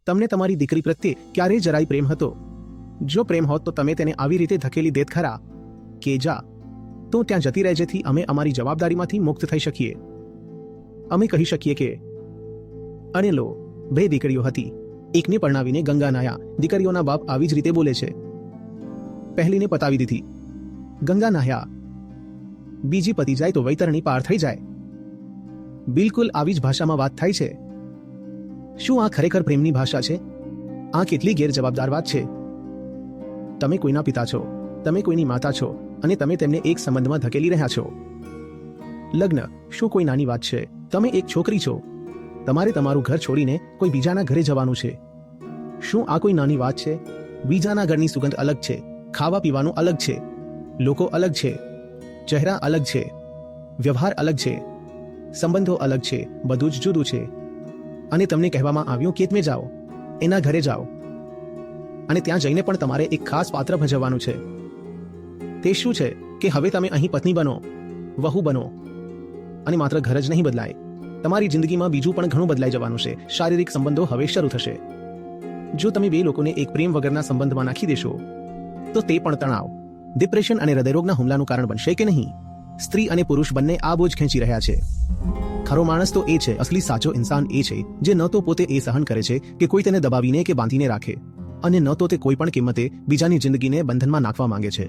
તમને તમારી દીકરી પ્રત્યે ક્યારેય જરાય પ્રેમ હતો? જો પ્રેમ હોત તો તમે તેને આવી રીતે ધકેલી દેત ખરા કે જા તું ત્યાં જતી રહે, જેથી અમે અમારી જવાબદારીમાંથી મુક્ત થઈ શકીએ. અમે કહી શકીએ કે અને લો, 2 દીકરીઓ હતી, એકને પરણાવીને ગંગા નાયા. દીકરીઓના બાપ આવી જ રીતે બોલે છે. પહેલીને પતાવી દીધી, ગંગા નાહ્યા. બીજી પતી જાય તો વૈતરણી પાર થઈ જાય. બિલકુલ આવી જ ભાષામાં વાત થાય છે. શું આ ખરેખર પ્રેમની ભાષા છે? આ કેટલી ગેરજવાબદાર વાત છે. તમે કોઈના પિતા છો, તમે કોઈની માતા છો, અને તમે તેમને એક સંબંધમાં ધકેલી રહ્યા છો. લગ્ન શું કોઈ નાની વાત છે? તમે એક છોકરી છો, તમારે તમારું ઘર છોડીને કોઈ બીજાના ઘરે જવાનું છે. શું આ કોઈ નાની વાત છે? બીજાના ઘરની સુગંધ અલગ છે, ખાવા પીવાનું અલગ છે, લોકો અલગ છે, ચહેરા અલગ છે, વ્યવહાર અલગ છે, સંબંધો અલગ છે, બધું જ જુદું છે. અને તમને કહેવામાં આવ્યું કે તમે જાઓ, એના ઘરે જાઓ, અને ત્યાં જઈને પણ તમારે એક ખાસ પાત્ર ભજવવાનું છે. તે શું છે કે હવે તમે અહીં પત્ની બનો, વહુ બનો, અને માત્ર ઘર જ નહીં બદલાય, તમારી જિંદગીમાં બીજું પણ ઘણું બદલાઈ જવાનું છે. શારીરિક સંબંધો હવે શરૂ થશે. જો તમે 2 લોકોને એક પ્રેમ વગરના સંબંધમાં નાખી દેશો તો તે પણ તણાવ, ડિપ્રેશન અને હૃદયરોગના હુમલાનું કારણ બનશે કે નહીં? સ્ત્રી અને પુરુષ બંને આ બોજ ખેંચી રહ્યા છે. ખરો માણસ તો એ છે, અસલી સાચો ઇન્સાન એ છે જે ન તો પોતે એ સહન કરે છે કે કોઈ તેને દબાવીને કે બાંધીને રાખે, અને ન તો તે કોઈ પણ કિંમતે બીજાની જિંદગીને બંધનમાં નાખવા માંગે છે.